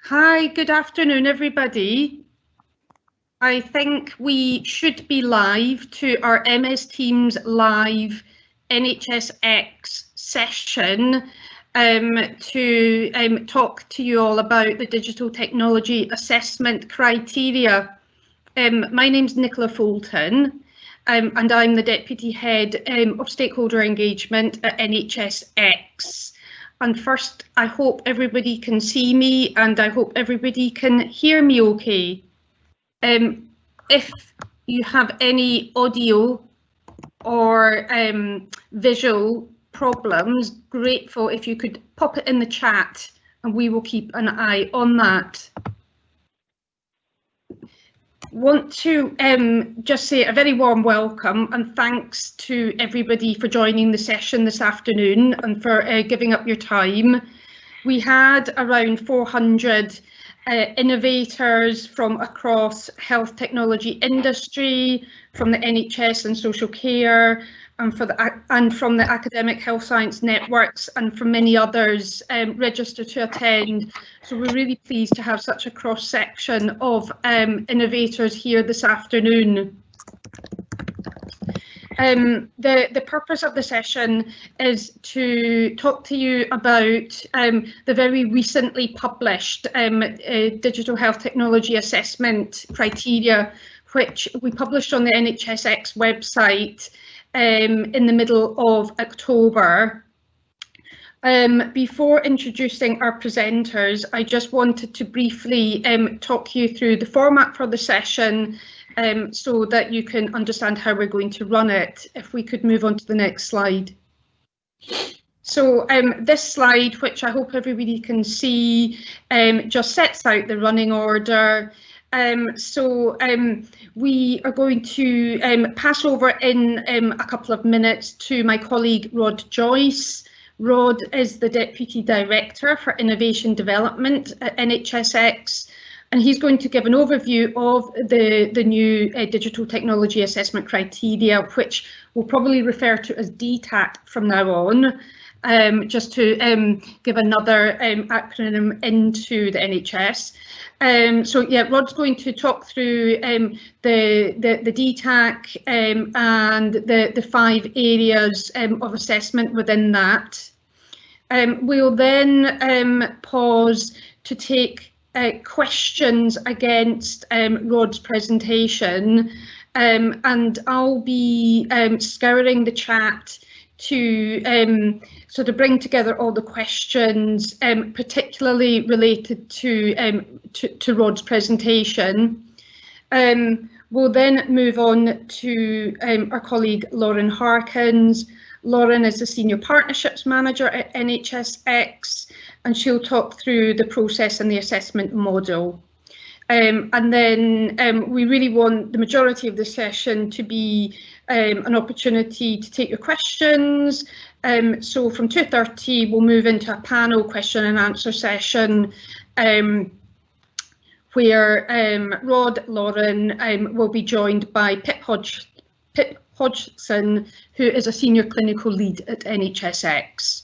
Hi, good afternoon, everybody. I think we should be live to our MS Teams live NHSX session to talk to you all about the digital technology assessment criteria. My name's Nicola Fulton, and I'm the Deputy Head of Stakeholder Engagement at NHSX. And first, I hope everybody can see me and I hope everybody can hear me okay. If you have any audio or visual problems, grateful if you could pop it in the chat and we will keep an eye on that. Want to just say a very warm welcome and thanks to everybody for joining the session this afternoon and for giving up your time. We had around 400 innovators from across health technology industry, from the NHS and social care, and from the academic health science networks, and from many others registered to attend. So we're really pleased to have such a cross section of innovators here this afternoon. The purpose of the session is to talk to you about the very recently published digital health technology assessment criteria, which we published on the NHSX website in the middle of October. Before introducing our presenters, I just wanted to briefly talk you through the format for the session so that you can understand how we're going to run it. If we could move on to the next slide. So this slide, which I hope everybody can see, just sets out the running order. We are going to pass over in a couple of minutes to my colleague Rod Joyce. Rod is the Deputy Director for Innovation Development at NHSX, and he's going to give an overview of the new digital technology assessment criteria, which we'll probably refer to as DTAC from now on, just to give another acronym into the NHS. So yeah, Rod's going to talk through the DTAC and the 5 areas of assessment within that. We'll then pause to take questions against Rod's presentation, and I'll be scouring the chat to sort of bring together all the questions, particularly related to Rod's presentation. We'll then move on to our colleague Lauren Harkins. Lauren is the Senior Partnerships Manager at NHSX, and she'll talk through the process and the assessment model. And then we really want the majority of the session to be an opportunity to take your questions. So from 2:30 we'll move into a panel question and answer session where Rod, Lauren will be joined by Pip Hodgson, who is a Senior Clinical Lead at NHSX.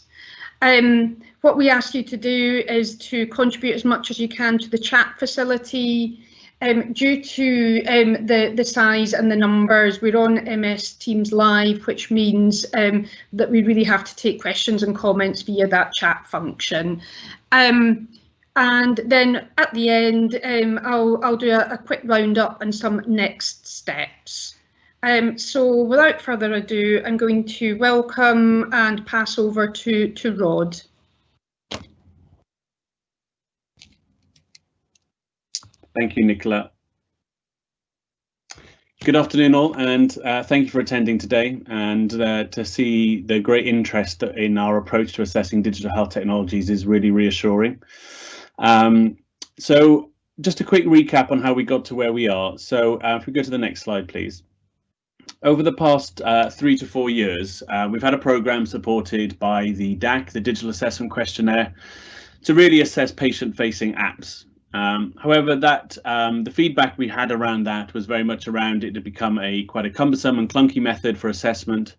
What we ask you to do is to contribute as much as you can to the chat facility. Due to the size and the numbers, we're on MS Teams Live, which means that we really have to take questions and comments via that chat function. And then at the end, I'll do a quick roundup and some next steps. So without further ado, I'm going to welcome and pass over to Rod. Thank you, Nicola. Good afternoon all, and thank you for attending today, and to see the great interest in our approach to assessing digital health technologies is really reassuring. So just a quick recap on how we got to where we are. So if we go to the next slide, please. Over the past 3 to 4 years, we've had a programme supported by the DTAC, the Digital Assessment Questionnaire, to really assess patient-facing apps. However, the feedback we had around that was very much around it had become quite a cumbersome and clunky method for assessment,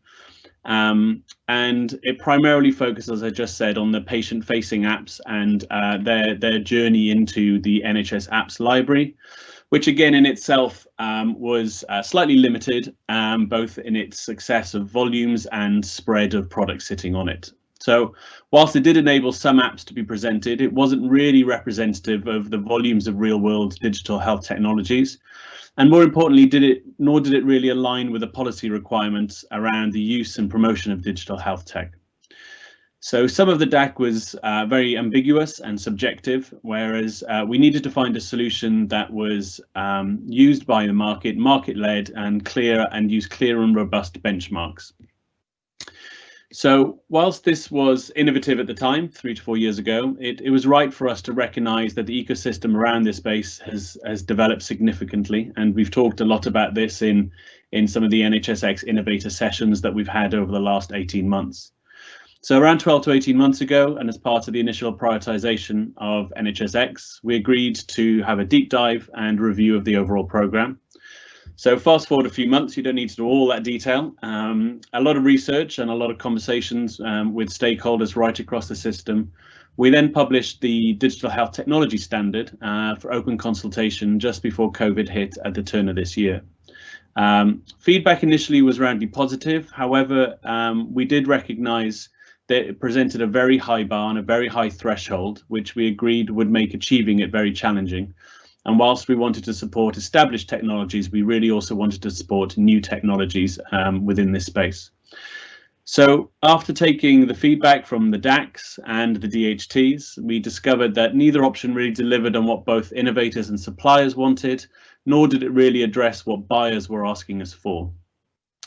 and it primarily focuses, as I just said, on the patient-facing apps and their journey into the NHS apps library, which again in itself was slightly limited, both in its success of volumes and spread of products sitting on it. So whilst it did enable some apps to be presented, it wasn't really representative of the volumes of real-world digital health technologies. And more importantly, nor did it really align with the policy requirements around the use and promotion of digital health tech. So some of the DTAC was very ambiguous and subjective, whereas we needed to find a solution that was used by the market-led and clear, and use clear and robust benchmarks. So whilst this was innovative at the time, 3 to 4 years ago, it was right for us to recognise that the ecosystem around this space has developed significantly, and we've talked a lot about this in some of the NHSX innovator sessions that we've had over the last 18 months. So around 12 to 18 months ago, and as part of the initial prioritisation of NHSX, we agreed to have a deep dive and review of the overall programme. So fast forward a few months, you don't need to do all that detail. A lot of research and a lot of conversations with stakeholders right across the system. We then published the Digital Health Technology Standard for open consultation just before COVID hit at the turn of this year. Feedback initially was roundly positive. However, we did recognise that it presented a very high bar and a very high threshold, which we agreed would make achieving it very challenging. And whilst we wanted to support established technologies, we really also wanted to support new technologies within this space. So after taking the feedback from the DTACs and the DHTs, we discovered that neither option really delivered on what both innovators and suppliers wanted, nor did it really address what buyers were asking us for.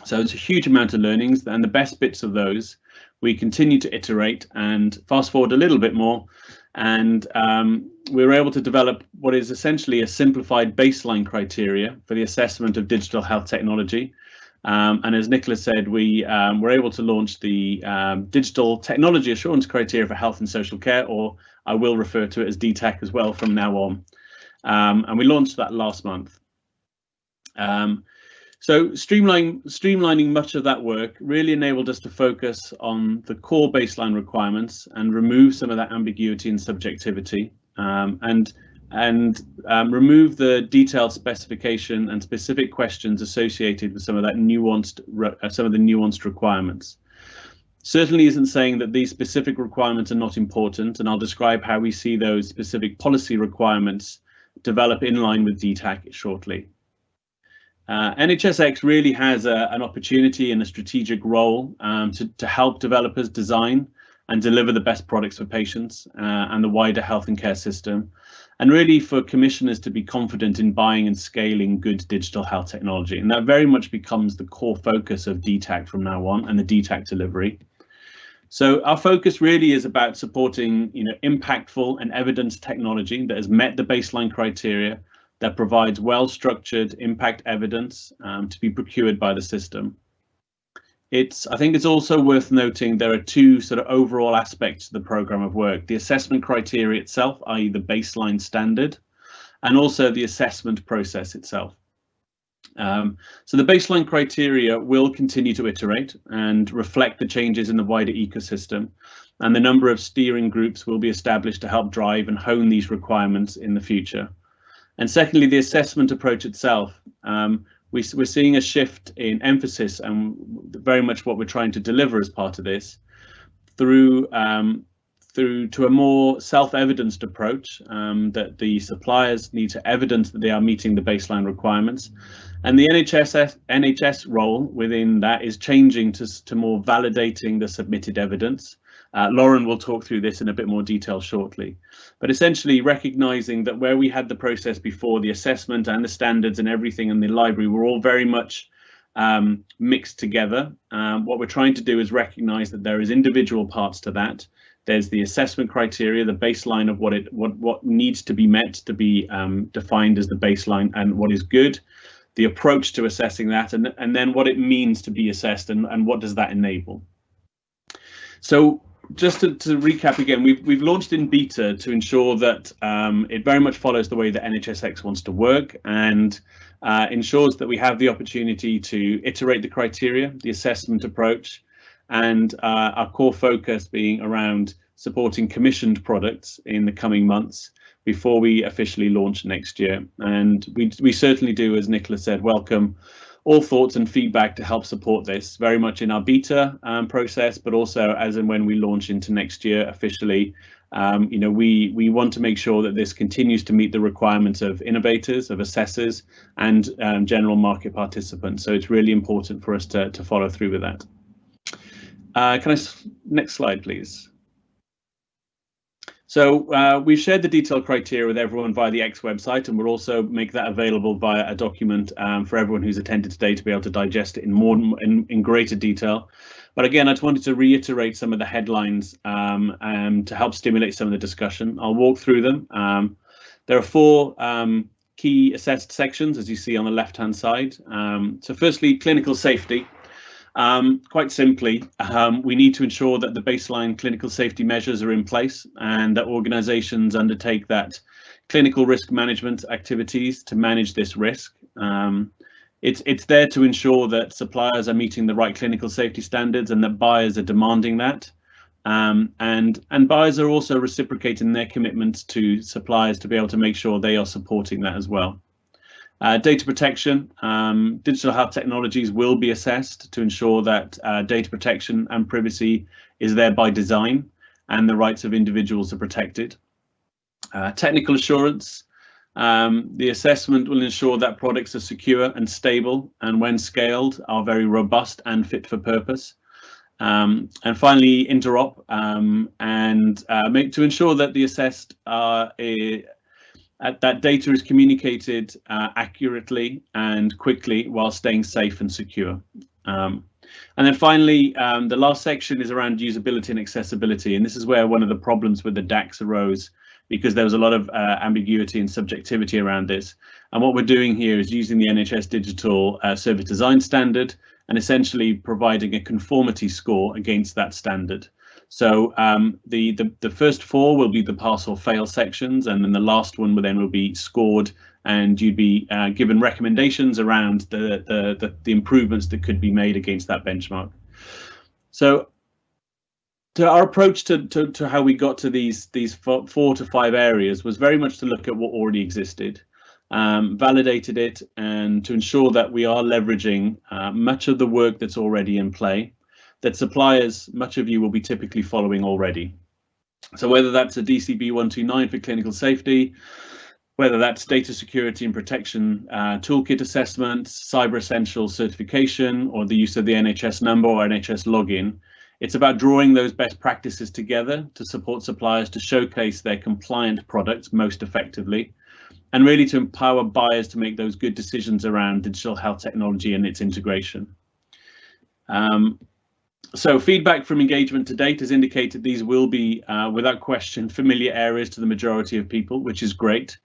So it's a huge amount of learnings, and the best bits of those we continue to iterate and fast forward a little bit more. And we were able to develop what is essentially a simplified baseline criteria for the assessment of digital health technology. And as Nicholas said, we were able to launch the Digital Technology Assurance Criteria for Health and Social Care, or I will refer to it as DTAC as well from now on. And we launched that last month. So streamlining much of that work really enabled us to focus on the core baseline requirements and remove some of that ambiguity and subjectivity, and remove the detailed specification and specific questions associated with some of the nuanced requirements. Certainly isn't saying that these specific requirements are not important, and I'll describe how we see those specific policy requirements develop in line with DTAC shortly. NHSX really has an opportunity and a strategic role to help developers design and deliver the best products for patients and the wider health and care system, and really for commissioners to be confident in buying and scaling good digital health technology. And that very much becomes the core focus of DTAC from now on, and the DTAC delivery. So our focus really is about supporting, impactful and evidence technology that has met the baseline criteria, that provides well-structured impact evidence to be procured by the system. I think it's also worth noting there are two sort of overall aspects to the programme of work: the assessment criteria itself, i.e. the baseline standard, and also the assessment process itself. So the baseline criteria will continue to iterate and reflect the changes in the wider ecosystem, and the number of steering groups will be established to help drive and hone these requirements in the future. And secondly, the assessment approach itself. We're seeing a shift in emphasis, and very much what we're trying to deliver as part of this through to a more self-evidenced approach, that the suppliers need to evidence that they are meeting the baseline requirements. And the NHS role within that is changing to more validating the submitted evidence. Lauren will talk through this in a bit more detail shortly, but essentially recognizing that where we had the process before, the assessment and the standards and everything in the library were all very much mixed together. What we're trying to do is recognize that there is individual parts to that. There's the assessment criteria, the baseline of what needs to be met to be defined as the baseline and what is good, the approach to assessing that, and then what it means to be assessed and what does that enable. So just to recap again, we've launched in beta to ensure that it very much follows the way that NHSX wants to work, and ensures that we have the opportunity to iterate the criteria, the assessment approach, and our core focus being around supporting commissioned products in the coming months before we officially launch next year. And we certainly do, as Nicola said, welcome all thoughts and feedback to help support this very much in our beta process, but also as and when we launch into next year officially. We want to make sure that this continues to meet the requirements of innovators, of assessors, and general market participants. So it's really important for us to follow through with that. Next slide, please. So we've shared the detailed criteria with everyone via the X website, and we'll also make that available via a document for everyone who's attended today to be able to digest it in greater detail. But again, I just wanted to reiterate some of the headlines to help stimulate some of the discussion. I'll walk through them. There are 4 key assessed sections, as you see on the left-hand side. So firstly, clinical safety. Quite simply, we need to ensure that the baseline clinical safety measures are in place and that organisations undertake that clinical risk management activities to manage this risk. It's there to ensure that suppliers are meeting the right clinical safety standards and that buyers are demanding that. And buyers are also reciprocating their commitments to suppliers to be able to make sure they are supporting that as well. Data protection, digital health technologies will be assessed to ensure that data protection and privacy is there by design and the rights of individuals are protected. Technical assurance, the assessment will ensure that products are secure and stable and when scaled are very robust and fit for purpose. And finally, interop to ensure that the assessed that data is communicated accurately and quickly while staying safe and secure. And then finally, the last section is around usability and accessibility. And this is where one of the problems with the DTACs arose, because there was a lot of ambiguity and subjectivity around this. And what we're doing here is using the NHS Digital Service Design Standard and essentially providing a conformity score against that standard. So the first 4 will be the pass or fail sections, and then the last one will be scored, and you'd be given recommendations around the improvements that could be made against that benchmark. So our approach to how we got to these 4 to 5 areas was very much to look at what already existed, validated it, and to ensure that we are leveraging much of the work that's already in play, that suppliers, much of you will be typically following already. So whether that's a DCB 129 for clinical safety, whether that's data security and protection toolkit assessments, cyber essentials certification, or the use of the NHS number or NHS login, it's about drawing those best practices together to support suppliers to showcase their compliant products most effectively, and really to empower buyers to make those good decisions around digital health technology and its integration. So feedback from engagement to date has indicated these will be, without question, familiar areas to the majority of people, which is great.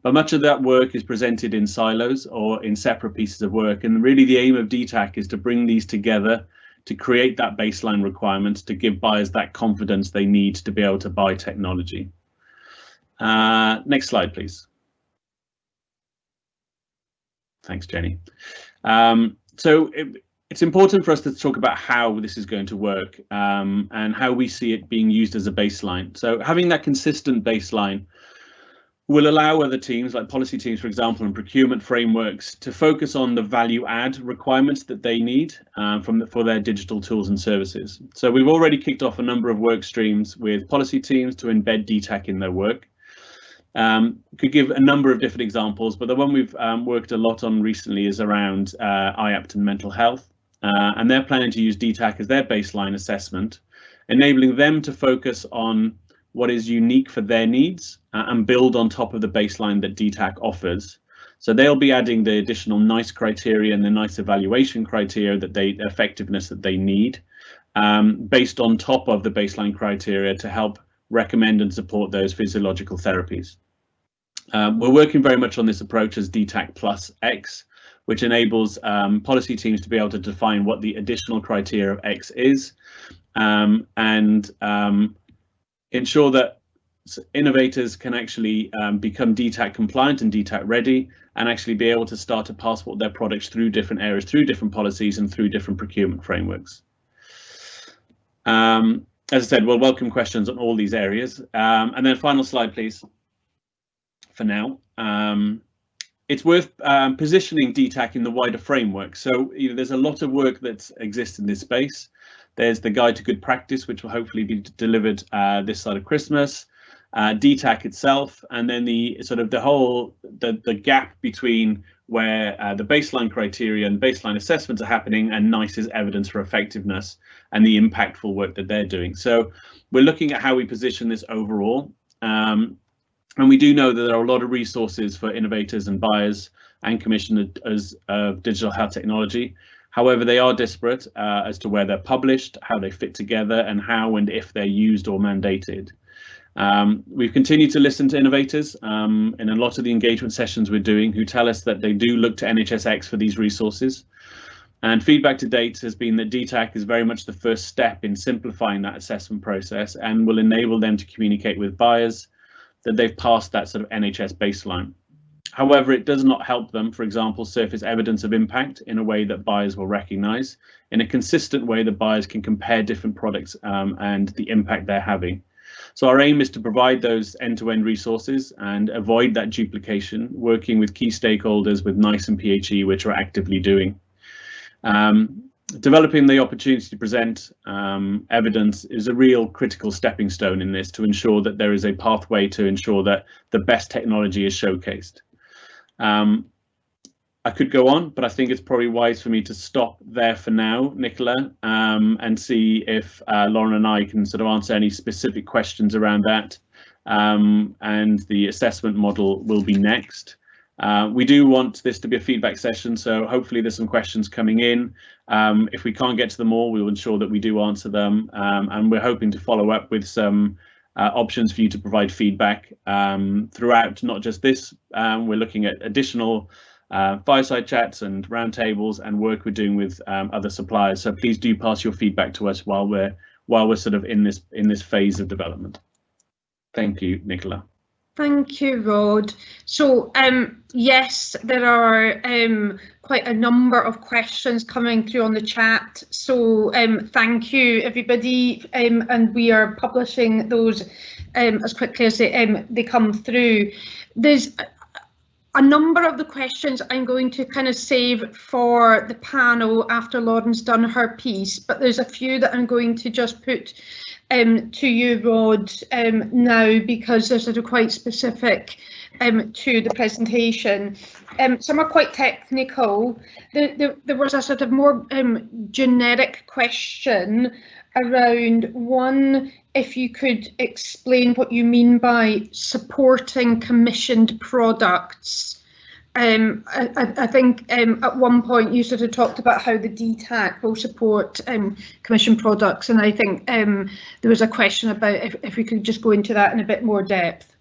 But much of that work is presented in silos or in separate pieces of work. And really the aim of DTAC is to bring these together to create that baseline requirement, to give buyers that confidence they need to be able to buy technology. Next slide, please. Thanks, Jenny. It's important for us to talk about how this is going to work and how we see it being used as a baseline. So having that consistent baseline will allow other teams, like policy teams, for example, and procurement frameworks, to focus on the value add requirements that they need for their digital tools and services. So we've already kicked off a number of work streams with policy teams to embed DTAC in their work. Could give a number of different examples, but the one we've worked a lot on recently is around IAPT and mental health. And they're planning to use DTAC as their baseline assessment, enabling them to focus on what is unique for their needs and build on top of the baseline that DTAC offers. So they'll be adding the additional NICE criteria and the NICE evaluation criteria effectiveness that they need, based on top of the baseline criteria to help recommend and support those physiological therapies. We're working very much on this approach as DTAC plus X, which enables policy teams to be able to define what the additional criteria of X is, and ensure that innovators can actually become DTAC compliant and DTAC ready, and actually be able to start to passport their products through different areas, through different policies and through different procurement frameworks. As I said, we'll welcome questions on all these areas. And then final slide, please, for now. It's worth positioning DTAC in the wider framework. So there's a lot of work that exists in this space. There's the Guide to Good Practice, which will hopefully be delivered this side of Christmas, DTAC itself, and then the gap between where the baseline criteria and baseline assessments are happening and NICE's evidence for effectiveness and the impactful work that they're doing. So we're looking at how we position this overall. And we do know that there are a lot of resources for innovators and buyers and commissioners of digital health technology. However, they are disparate as to where they're published, how they fit together, and how and if they're used or mandated. We've continued to listen to innovators in a lot of the engagement sessions we're doing, who tell us that they do look to NHSX for these resources. And feedback to date has been that DTAC is very much the first step in simplifying that assessment process and will enable them to communicate with buyers that they've passed that sort of NHS baseline. However, it does not help them, for example, surface evidence of impact in a way that buyers will recognise, in a consistent way that buyers can compare different products and the impact they're having. So our aim is to provide those end-to-end resources and avoid that duplication, working with key stakeholders with NICE and PHE, which are actively doing. Developing the opportunity to present evidence is a real critical stepping stone in this to ensure that there is a pathway to ensure that the best technology is showcased. I could go on, but I think it's probably wise for me to stop there for now, Nicola, and see if Lauren and I can sort of answer any specific questions around that. And the assessment model will be next. We do want this to be a feedback session, so hopefully there's some questions coming in. If we can't get to them all, we will ensure that we do answer them, and we're hoping to follow up with some options for you to provide feedback throughout, not just this. We're looking at additional fireside chats and roundtables and work we're doing with other suppliers. So please do pass your feedback to us while we're sort of in this phase of development. Thank you, Nicola. Thank you, Rod. So yes, there are quite a number of questions coming through on the chat. So thank you, everybody, and we are publishing those as quickly as they come through. There's a number of the questions I'm going to kind of save for the panel after Lauren's done her piece, but there's a few that I'm going to just put to you, Rod, now, because they're sort of quite specific to the presentation. Some are quite technical. There was a sort of more generic question around one, if you could explain what you mean by supporting commissioned products. I think at one point you sort of talked about how the DTAC will support commissioned products, and I think there was a question about if we could just go into that in a bit more depth.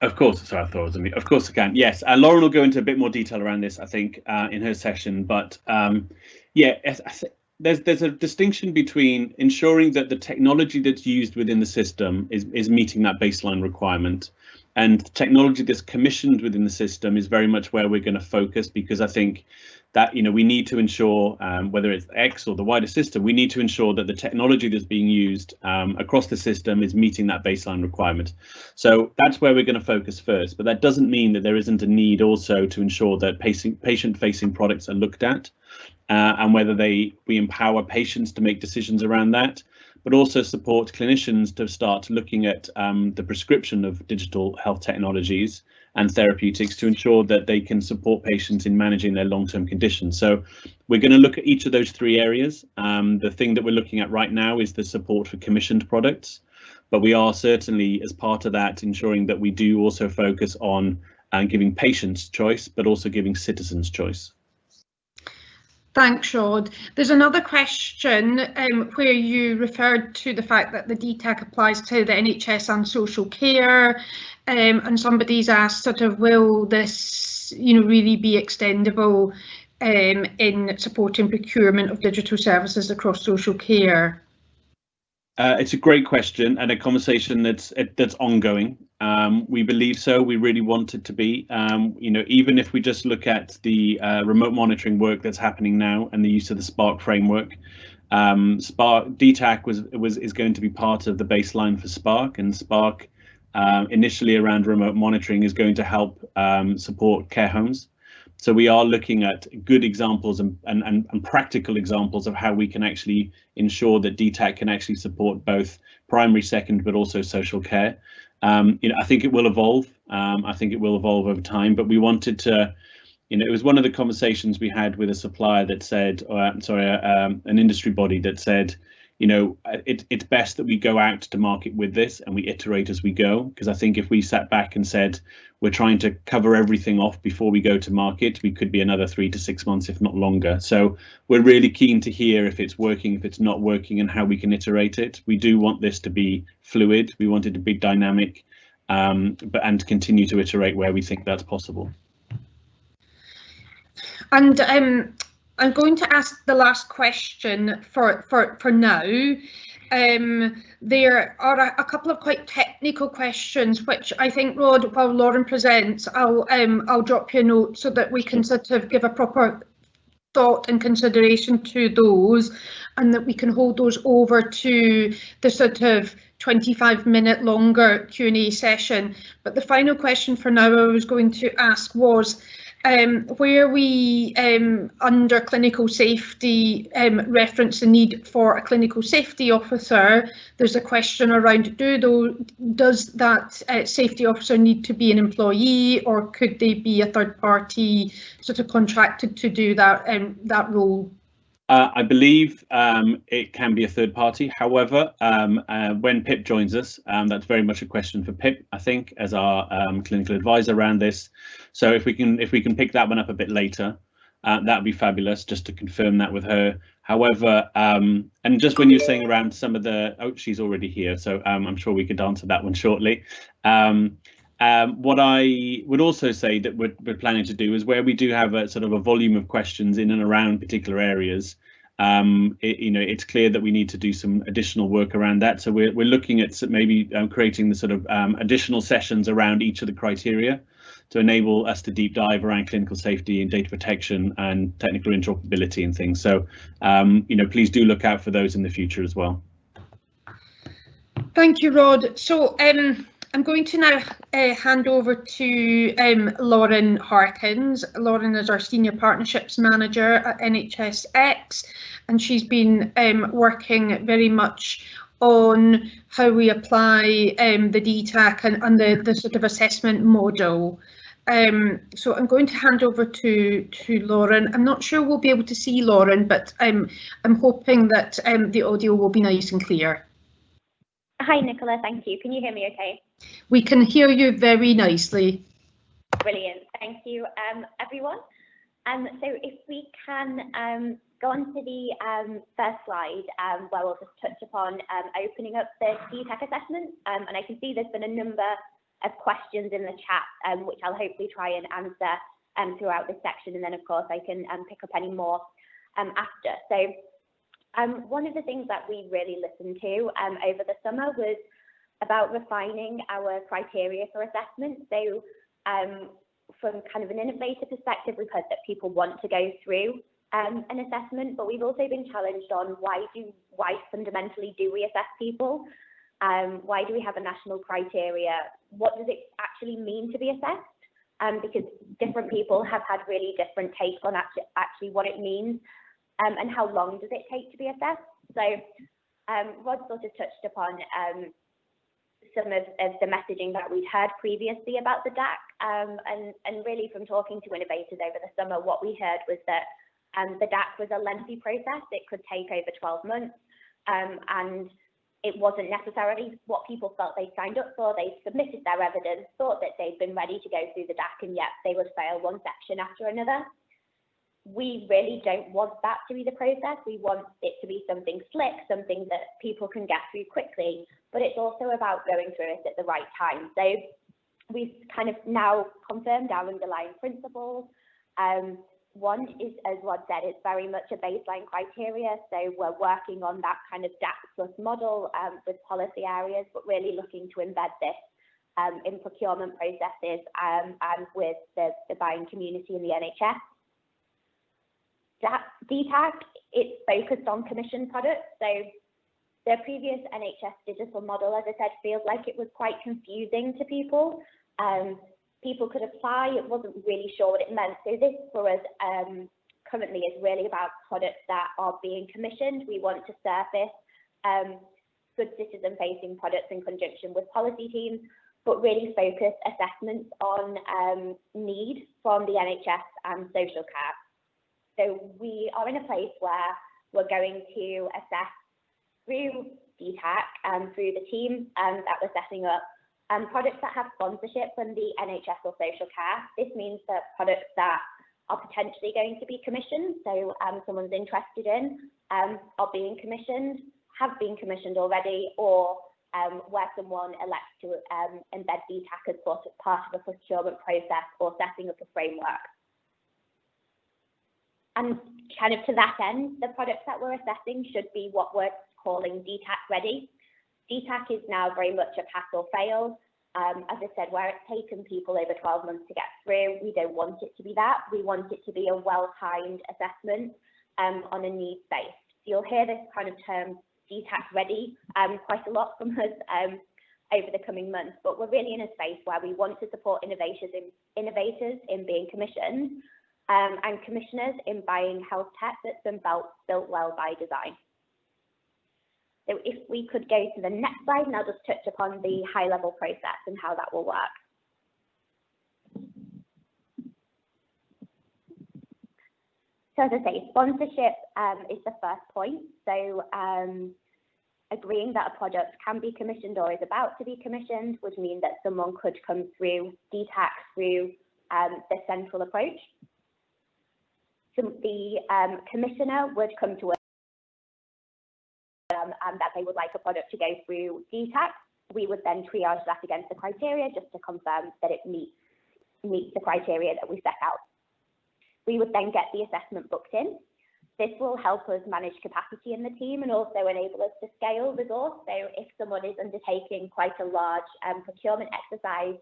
Of course, sorry, I thought it was me. Of course I can. Yes, Lauren will go into a bit more detail around this, I think, in her session. But yeah, there's a distinction between ensuring that the technology that's used within the system is meeting that baseline requirement, and technology that's commissioned within the system is very much where we're going to focus, because I think that we need to ensure, whether it's X or the wider system, we need to ensure that the technology that's being used across the system is meeting that baseline requirement. So that's where we're going to focus first, but that doesn't mean that there isn't a need also to ensure that patient-facing products are looked at, and whether we empower patients to make decisions around that, but also support clinicians to start looking at the prescription of digital health technologies and therapeutics to ensure that they can support patients in managing their long-term conditions. So we're going to look at each of those three areas. The thing that we're looking at right now is the support for commissioned products, but we are certainly, as part of that, ensuring that we do also focus on giving patients choice, but also giving citizens choice. Thanks, Rod. There's another question where you referred to the fact that the DTAC applies to the NHS and social care, and somebody's asked sort of, will this really be extendable in supporting procurement of digital services across social care? It's a great question and a conversation that's ongoing. We believe so. We really want it to be. Even if we just look at the remote monitoring work that's happening now and the use of the Spark framework, Spark DTAC is going to be part of the baseline for Spark, and Spark initially around remote monitoring is going to help support care homes. So we are looking at good examples and practical examples of how we can actually ensure that DTAC can actually support both primary, second, but also social care. I think it will evolve. I think it will evolve over time, but we wanted to, it was one of the conversations we had with a supplier that said, an industry body that said, it's best that we go out to market with this and we iterate as we go, because I think if we sat back and said we're trying to cover everything off before we go to market, we could be another 3 to 6 months, if not longer. So we're really keen to hear if it's working, if it's not working, and how we can iterate it. We do want this to be fluid. We want it to be dynamic, and continue to iterate where we think that's possible. And I'm going to ask the last question for now. There are a couple of quite technical questions, which I think, Rod, while Lauren presents, I'll drop you a note so that we can sort of give a proper thought and consideration to those, and that we can hold those over to the sort of 25-minute longer Q&A session. But the final question for now I was going to ask was, where we under clinical safety reference the need for a clinical safety officer, there's a question around does that safety officer need to be an employee, or could they be a third party sort of contracted to do that role? I believe it can be a third party. However, when Pip joins us, that's very much a question for Pip, I think, as our clinical advisor around this. So if we can pick that one up a bit later, that would be fabulous, just to confirm that with her. However, and just when you're saying around some of the, she's already here, so I'm sure we could answer that one shortly. What I would also say that we're planning to do is, where we do have a sort of a volume of questions in and around particular areas, it's clear that we need to do some additional work around that. So we're looking at maybe creating the sort of additional sessions around each of the criteria to enable us to deep dive around clinical safety and data protection and technical interoperability and things. So, please do look out for those in the future as well. Thank you, Rod. So I'm going to now hand over to Lauren Harkins. Lauren is our Senior Partnerships Manager at NHSX, and she's been working very much on how we apply the DTAC and the sort of assessment model. So I'm going to hand over to Lauren. I'm not sure we'll be able to see Lauren, but I'm hoping that the audio will be nice and clear. Hi, Nicola. Thank you. Can you hear me okay? We can hear you very nicely. Brilliant. Thank you, everyone. So if we can go on to the first slide, where we'll just touch upon opening up the DTAC assessment. And I can see there's been a number of questions in the chat, which I'll hopefully try and answer throughout this section. And then, of course, I can pick up any more after. So one of the things that we really listened to over the summer was about refining our criteria for assessment. So from kind of an innovator perspective, we've heard that people want to go through an assessment, but we've also been challenged on why fundamentally do we assess people? Why do we have a national criteria? What does it actually mean to be assessed? Because different people have had really different takes on actually what it means. And how long does it take to be assessed? So Rod sort of touched upon some of the messaging that we'd heard previously about the DTAC, and really from talking to innovators over the summer, what we heard was that the DTAC was a lengthy process. It could take over 12 months, and it wasn't necessarily what people felt they signed up for. They submitted their evidence, thought that they'd been ready to go through the DTAC, and yet they would fail one section after another. We really don't want that to be the process. We want it to be something slick, something that people can get through quickly, but it's also about going through it at the right time. So we've kind of now confirmed our underlying principles. One is, as Rod said, it's very much a baseline criteria. So we're working on that kind of DTAC plus model with policy areas, but really looking to embed this in procurement processes and with the buying community in the NHS. DTAC, it's focused on commissioned products. So the previous NHS digital model, as I said, feels like it was quite confusing to people. People could apply, it wasn't really sure what it meant. So this for us currently is really about products that are being commissioned. We want to surface good citizen-facing products in conjunction with policy teams, but really focus assessments on need from the NHS and social care. So we are in a place where we're going to assess through DTAC, through the team that we're setting up, products that have sponsorship from the NHS or social care. This means that products that are potentially going to be commissioned, so someone's interested in, are being commissioned, have been commissioned already, or where someone elects to embed DTAC as part of a procurement process or setting up a framework. And kind of to that end, the products that we're assessing should be what we're calling DTAC ready. DTAC is now very much a pass or fail. As I said, where it's taken people over 12 months to get through, we don't want it to be that. We want it to be a well-timed assessment on a needs base. So you'll hear this kind of term DTAC ready quite a lot from us over the coming months, but we're really in a space where we want to support innovators in being commissioned and commissioners in buying health tech that's been built well by design. So if we could go to the next slide, and I'll just touch upon the high-level process and how that will work. So as I say, sponsorship is the first point. So agreeing that a product can be commissioned or is about to be commissioned would mean that someone could come through DTAC through the central approach. So the commissioner would come to us and that they would like a product to go through DTAC. We would then triage that against the criteria just to confirm that it meets the criteria that we set out. We would then get the assessment booked in. This will help us manage capacity in the team and also enable us to scale resource. So if someone is undertaking quite a large procurement exercise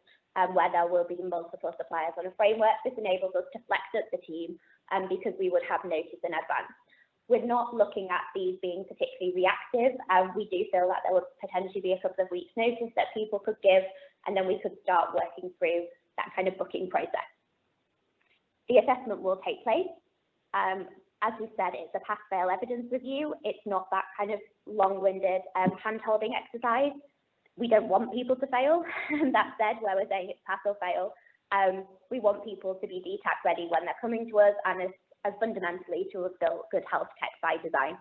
where there will be multiple suppliers on a framework, this enables us to flex up the team because we would have notice in advance. We're not looking at these being particularly reactive. We do feel that there would potentially be a couple of weeks notice that people could give, and then we could start working through that kind of booking process. The assessment will take place. As we said, it's a pass-fail evidence review. It's not that kind of long-winded hand-holding exercise. We don't want people to fail. That said, where we're saying it's pass or fail, we want people to be DTAC ready when they're coming to us and as fundamentally to have built good health tech by design.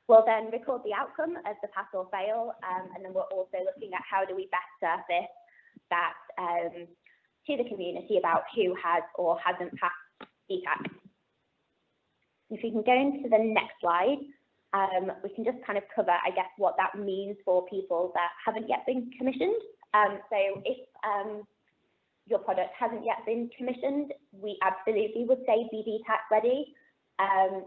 We'll then record the outcome as the pass or fail, and then we're also looking at how do we best surface that to the community about who has or hasn't passed DTAC. If we can go into the next slide, we can just kind of cover, I guess, what that means for people that haven't yet been commissioned. So if your product hasn't yet been commissioned, we absolutely would say be DTAC ready.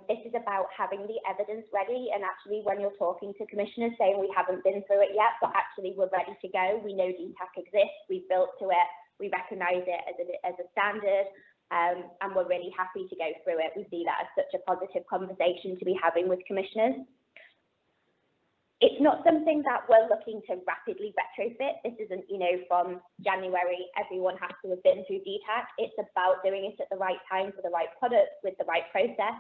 This is about having the evidence ready, and actually when you're talking to commissioners saying we haven't been through it yet, but actually we're ready to go, we know DTAC exists, we've built to it, we recognise it as a standard, and we're really happy to go through it. We see that as such a positive conversation to be having with commissioners. It's not something that we're looking to rapidly retrofit. This isn't, from January, everyone has to have been through DTAC. It's about doing it at the right time for the right product with the right process.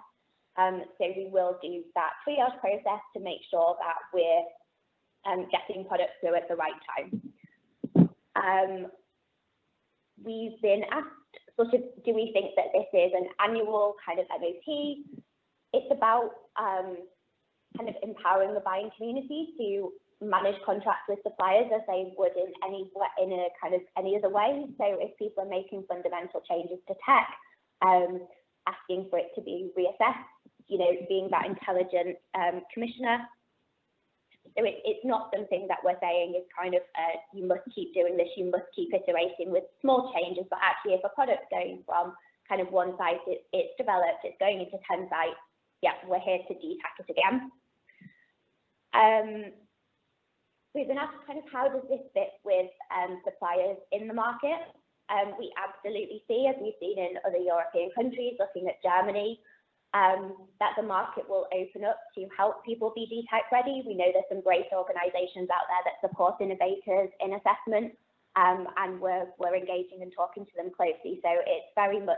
So we will do that triage process to make sure that we're getting products through at the right time. We've been asked, sort of, do we think that this is an annual kind of MOT? It's about kind of empowering the buying community to manage contracts with suppliers as they would in any other way. So if people are making fundamental changes to tech, asking for it to be reassessed, being that intelligent commissioner. So it's not something that we're saying is kind of you must keep doing this, you must keep iterating with small changes, but actually if a product's going from kind of one site, it's developed, it's going into 10 sites, yeah, we're here to DTAC it again. We've been asked kind of how does this fit with suppliers in the market? We absolutely see, as we've seen in other European countries, looking at Germany, that the market will open up to help people be DTAC ready. We know there's some great organisations out there that support innovators in assessment, and we're engaging and talking to them closely. So it's very much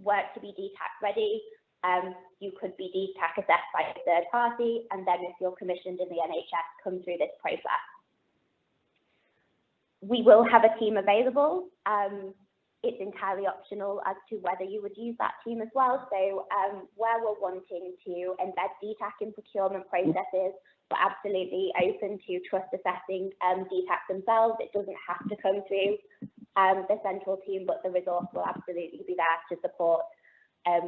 work to be DTAC ready. You could be DTAC assessed by a third party, and then if you're commissioned in the NHS, come through this process. We will have a team available. It's entirely optional as to whether you would use that team as well. So where we're wanting to embed DTAC in procurement processes, we're absolutely open to trust assessing DTAC themselves. It doesn't have to come through the central team, but the resource will absolutely be there to support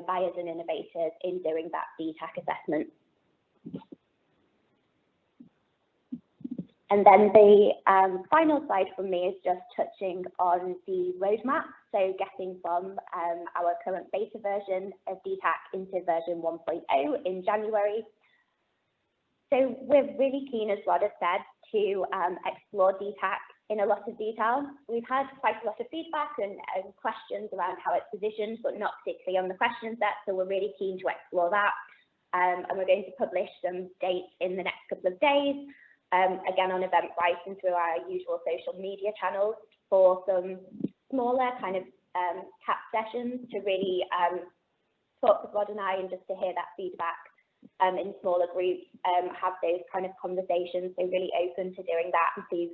buyers and innovators in doing that DTAC assessment. And then the final slide from me is just touching on the roadmap. So getting from our current beta version of DTAC into version 1.0 in January. So we're really keen, as Rod has said, to explore DTAC in a lot of detail. We've had quite a lot of feedback and questions around how it's positioned, but not particularly on the question set. So we're really keen to explore that. And we're going to publish some dates in the next couple of days. Again, on Eventbrite and through our usual social media channels for some smaller kind of tap sessions to really talk with Rod and I, and just to hear that feedback in smaller groups, have those kind of conversations. So really open to doing that, and please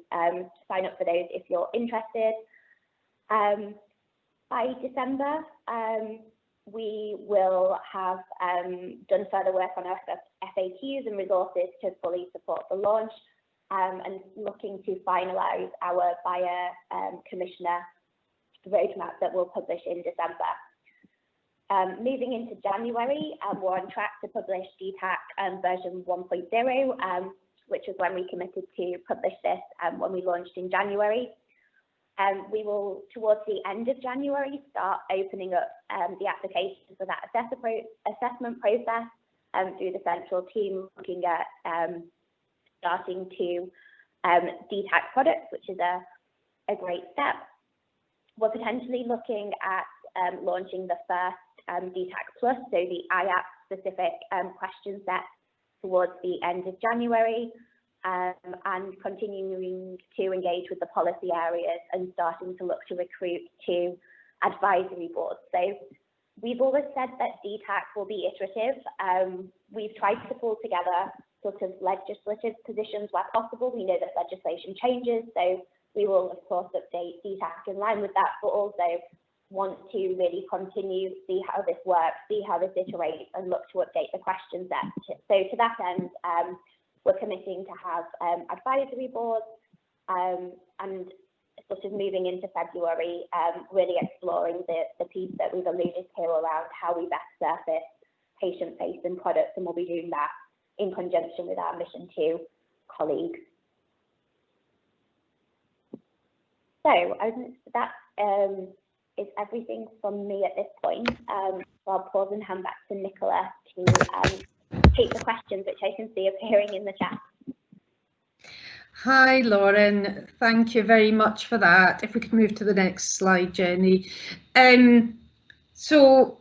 sign up for those if you're interested. By December, we will have done further work on our FAQs and resources to fully support the launch, and looking to finalise our buyer commissioner roadmap that we'll publish in December. Moving into January, we're on track to publish DTAC version 1.0, which is when we committed to publish this when we launched in January. We will, towards the end of January, start opening up the application for that assessment process through the central team, looking at starting to DTAC products, which is a great step. We're potentially looking at launching the first DTAC Plus, so the IAP-specific question set, towards the end of January. And continuing to engage with the policy areas and starting to look to recruit to advisory boards. So we've always said that DTAC will be iterative. We've tried to pull together sort of legislative positions where possible. We know that legislation changes, so we will of course update DTAC in line with that, but also want to really continue, see how this works, see how this iterates, and look to update the question set. So to that end, we're committing to have advisory boards, and sort of moving into February, really exploring the piece that we've alluded to around how we best surface patient-facing products, and we'll be doing that in conjunction with our Mission 2 colleagues. So that is everything from me at this point. So I'll pause and hand back to Nicola to take the questions, which I can see appearing in the chat. Hi, Lauren. Thank you very much for that. If we could move to the next slide, Jenny. So,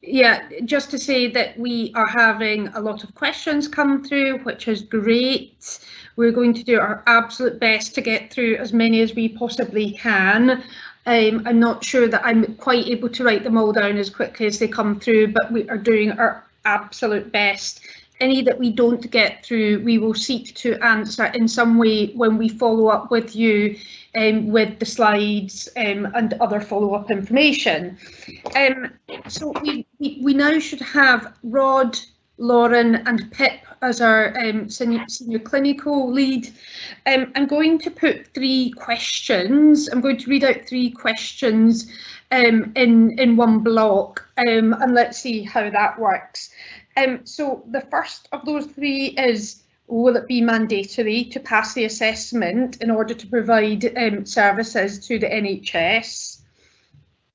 yeah, just to say that we are having a lot of questions come through, which is great. We're going to do our absolute best to get through as many as we possibly can. I'm not sure that I'm quite able to write them all down as quickly as they come through, but we are doing our absolute best. Any that we don't get through, we will seek to answer in some way when we follow up with you with the slides and other follow-up information. So we now should have Rod, Lauren and Pip as our senior clinical lead. I'm going to put 3 questions. I'm going to read out 3 questions in one block, and let's see how that works. So the first of those 3 is, will it be mandatory to pass the assessment in order to provide services to the NHS?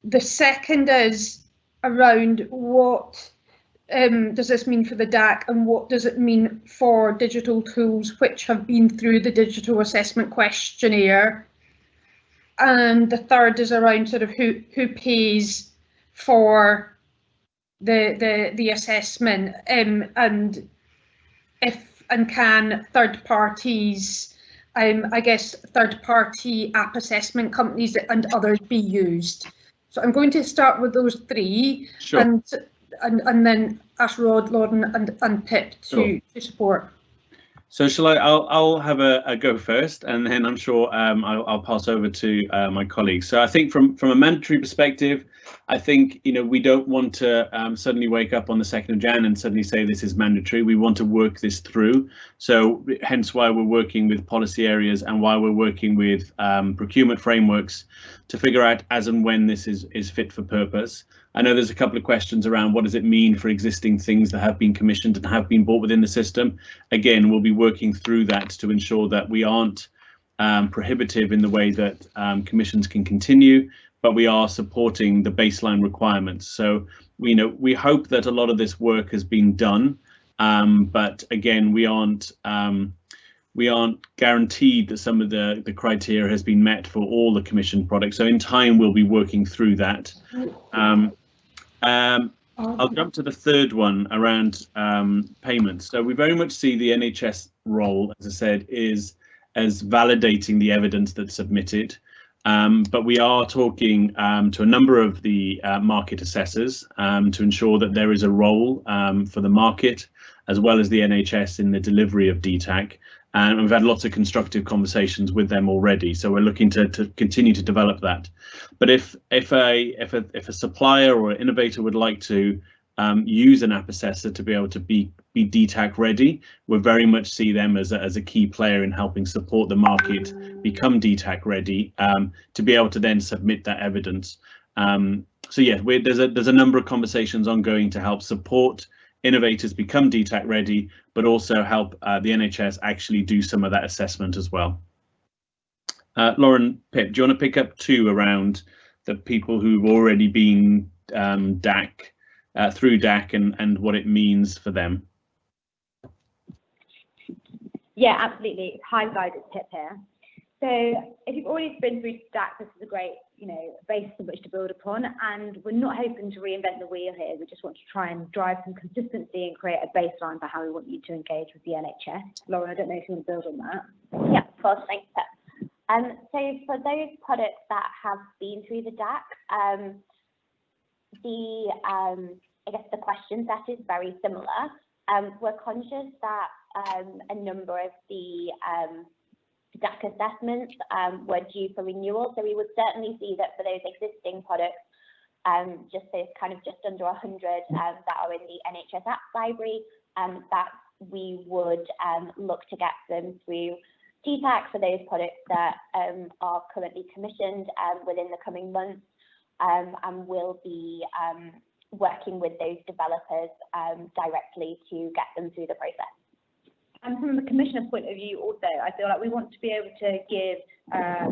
The second is around what does this mean for the DTAC, and what does it mean for digital tools which have been through the digital assessment questionnaire? And the third is around sort of who pays for the assessment, and if and can third parties, I guess third party app assessment companies and others be used? So I'm going to start with those three. Sure. And then ask Rod, Lauren and Pip to support. So I'll have a go first, and then I'm sure I'll pass over to my colleagues. So I think from a mandatory perspective, I think, you know, we don't want to suddenly wake up on the 2nd of Jan and suddenly say this is mandatory. We want to work this through. So hence why we're working with policy areas and why we're working with procurement frameworks to figure out as and when this is fit for purpose. I know there's a couple of questions around what does it mean for existing things that have been commissioned and have been bought within the system. Again, we'll be working through that to ensure that we aren't prohibitive in the way that commissions can continue, but we are supporting the baseline requirements. So we hope that a lot of this work has been done, but again, we aren't guaranteed that some of the criteria has been met for all the commissioned products. So in time, we'll be working through that. I'll jump to the third one around payments. So we very much see the NHS role, as I said, is as validating the evidence that's submitted. But we are talking to a number of the market assessors to ensure that there is a role for the market as well as the NHS in the delivery of DTAC. And we've had lots of constructive conversations with them already, so we're looking to continue to develop that. But if a supplier or an innovator would like to use an app assessor to be able to be DTAC ready, we very much see them as a key player in helping support the market become DTAC ready, to be able to then submit that evidence. So yeah, there's a number of conversations ongoing to help support innovators become DTAC ready, but also help the NHS actually do some of that assessment as well. Lauren, Pip, do you want to pick up two around the people who've already been DAC through DAC and what it means for them? Yeah, absolutely. Hi guys, it's Pip here. So if you've already been through DAC, this is a great, base on which to build upon, and we're not hoping to reinvent the wheel here. We just want to try and drive some consistency and create a baseline for how we want you to engage with the NHS. Lauren, I don't know if you want to build on that. Yeah, of course, thanks, Pip. So for those products that have been through the DAC, I guess the question set is very similar. We're conscious that a number of the DAC assessments were due for renewal, so we would certainly see that for those existing products, just under 100 that are in the NHS App Library, that we would look to get them through DTAC for those products that are currently commissioned within the coming months, and we'll be working with those developers directly to get them through the process. And from the Commissioner point of view also, I feel like we want to be able to give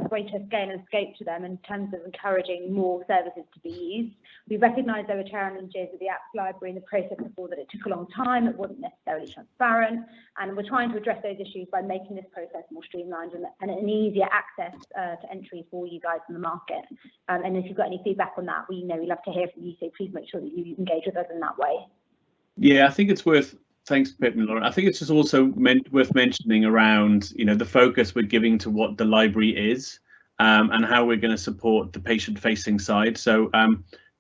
greater scale and scope to them in terms of encouraging more services to be used. We recognise there were challenges with the Apps Library in the process before, that it took a long time, it wasn't necessarily transparent, and we're trying to address those issues by making this process more streamlined and an easier access to entry for you guys in the market. And if you've got any feedback on that, we love to hear from you, so please make sure that you engage with us in that way. Yeah, I think it's worth. Thanks, Pip and Lauren. I think it's just also worth mentioning around, the focus we're giving to what the library is, and how we're going to support the patient-facing side. So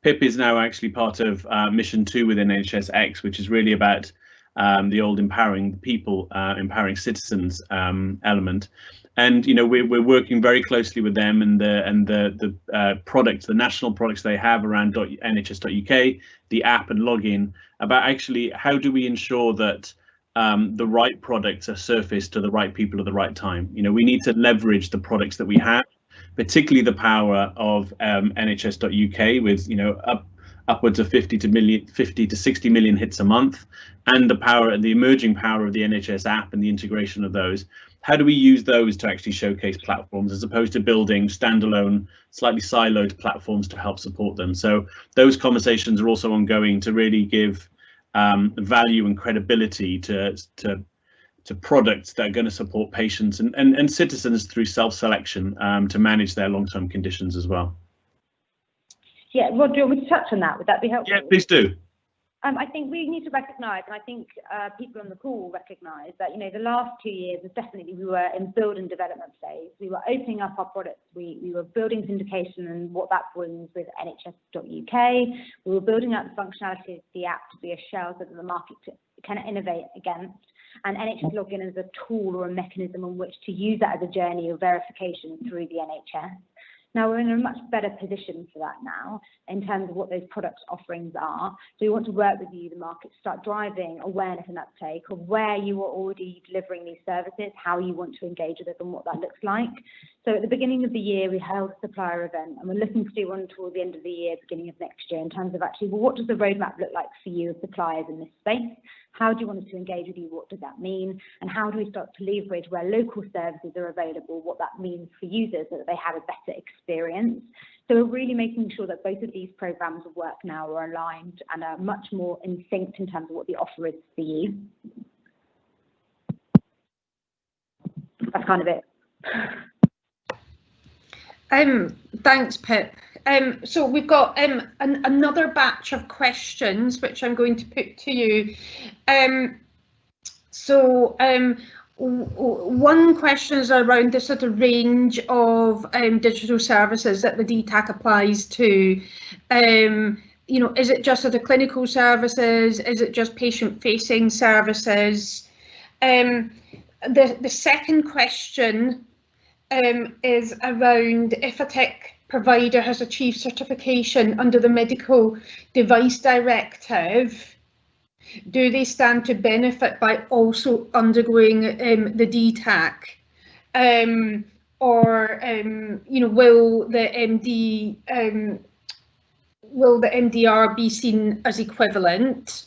Pip is now actually part of Mission 2 within NHSX, which is really about the old empowering people, empowering citizens element. And we're working very closely with them and the products, the national products they have around nhs.uk, the app and login, about actually how do we ensure that the right products are surfaced to the right people at the right time. We need to leverage the products that we have, particularly the power of nhs.uk with upwards of 50 to 60 million hits a month, and the emerging power of the NHS app and the integration of those. How do we use those to actually showcase platforms as opposed to building standalone, slightly siloed platforms to help support them? So those conversations are also ongoing to really give value and credibility to products that are going to support patients and citizens through self-selection to manage their long-term conditions as well. Yeah, Rod, do you want me to touch on that? Would that be helpful? Yeah, please do. I think we need to recognise, and I think people on the call will recognise that, you know, the last 2 years was definitely, we were in build and development phase. We were opening up our products. We were building syndication and what that brings with NHS.UK. We were building out the functionality of the app to be a shell so that the market can innovate against. And NHS login is a tool or a mechanism on which to use that as a journey of verification through the NHS. Now we're in a much better position for that now in terms of what those product offerings are. So we want to work with you, the market, to start driving awareness and uptake of where you are already delivering these services, how you want to engage with us and what that looks like. So at the beginning of the year, we held a supplier event and we're looking to do one towards the end of the year, beginning of next year, in terms of actually, well, what does the roadmap look like for you as suppliers in this space? How do you want us to engage with you? What does that mean? And how do we start to leverage where local services are available, what that means for users so that they have a better experience? So we're really making sure that both of these programs of work now are aligned and are much more in sync in terms of what the offer is for you. That's kind of it. Thanks, Pip. So we've got another batch of questions which I'm going to put to you. One question is around the sort of range of digital services that the DTAC applies to. You know, is it just sort of clinical services? Is it just patient-facing services? The second question is around if a tech provider has achieved certification under the Medical Device Directive, do they stand to benefit by also undergoing the DTAC? Or you know, will the MDR be seen as equivalent?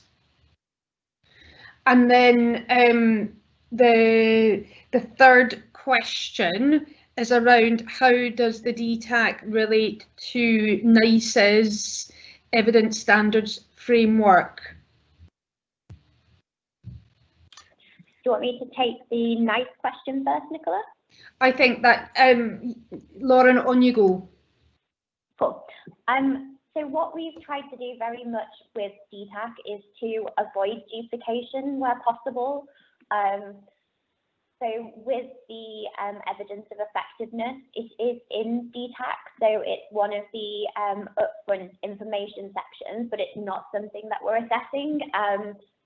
And then the third question is around how does the DTAC relate to NICE's evidence standards framework? Do you want me to take the NICE question first, Nicola? I think that, Lauren, on you go. Cool. So what we've tried to do very much with DTAC is to avoid duplication where possible. So with the evidence of effectiveness, it is in DTAC, so it's one of the upfront information sections, but it's not something that we're assessing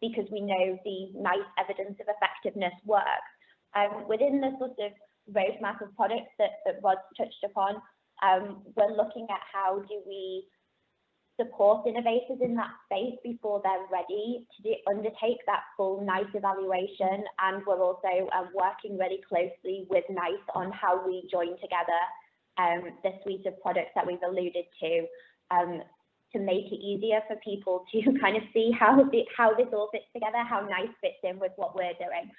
because we know the NICE evidence of effectiveness works. Within the sort of roadmap of products that Rod's touched upon, we're looking at how do we support innovators in that space before they're ready to undertake that full NICE evaluation, and we're also working really closely with NICE on how we join together the suite of products that we've alluded to make it easier for people to kind of see how this all fits together, how NICE fits in with what we're doing.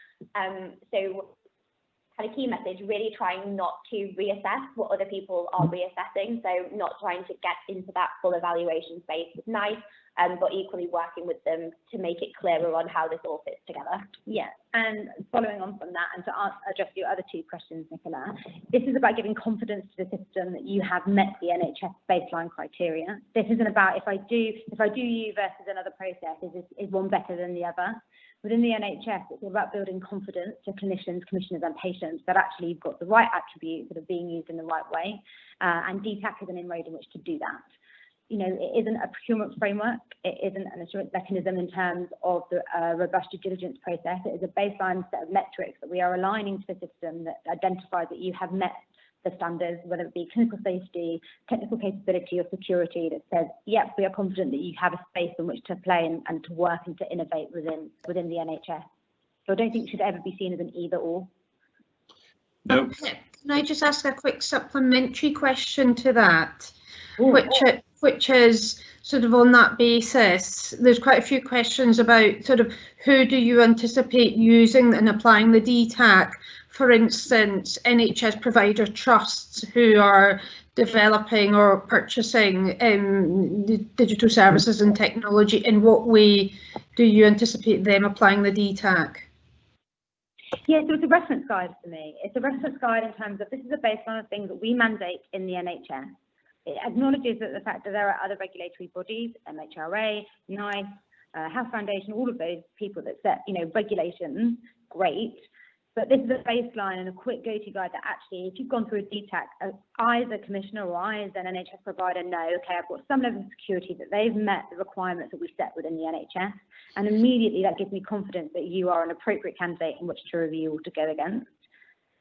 So kind of key message, really trying not to reassess what other people are reassessing, so not trying to get into that full evaluation space with NICE, but equally working with them to make it clearer on how this all fits together. Yeah, and following on from that, and to address your other two questions, Nicola, this is about giving confidence to the system that you have met the NHS baseline criteria. This isn't about if I do you versus another process, is one better than the other. Within the NHS, it's all about building confidence to clinicians, commissioners and patients that actually you've got the right attributes that are being used in the right way. And DTAC is an inroad in which to do that. You know, it isn't a procurement framework. It isn't an assurance mechanism in terms of the robust due diligence process. It is a baseline set of metrics that we are aligning to the system that identifies that you have met the standards, whether it be clinical safety, technical capability or security, that says, yep, we are confident that you have a space in which to play and to work and to innovate within the NHS. So I don't think it should ever be seen as an either or. No. Can I just ask a quick supplementary question to that? Ooh. Which is sort of on that basis, there's quite a few questions about sort of who do you anticipate using and applying the DTAC? For instance, NHS provider trusts who are developing or purchasing digital services and technology. In what way do you anticipate them applying the DTAC? Yeah, so it's a reference guide for me. It's a reference guide in terms of this is a baseline of things that we mandate in the NHS. It acknowledges that the fact that there are other regulatory bodies, MHRA, NICE, Health Foundation, all of those people that set, regulations, great. But this is a baseline and a quick go-to guide that actually, if you've gone through a DTAC, I as a commissioner or I as an NHS provider know, okay, I've got some level of security that they've met the requirements that we set within the NHS. And immediately that gives me confidence that you are an appropriate candidate in which to review or to go against.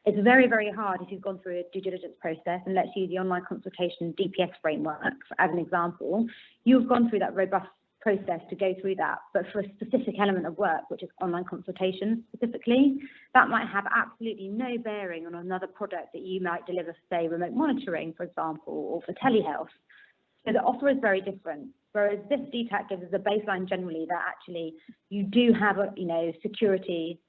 It's very, very hard if you've gone through a due diligence process, and let's use the online consultation DPS framework as an example. You've gone through that robust process to go through that, but for a specific element of work, which is online consultation specifically, that might have absolutely no bearing on another product that you might deliver, say remote monitoring, for example, or for telehealth. So the offer is very different. Whereas this DTAC gives us a baseline generally that actually you do have a security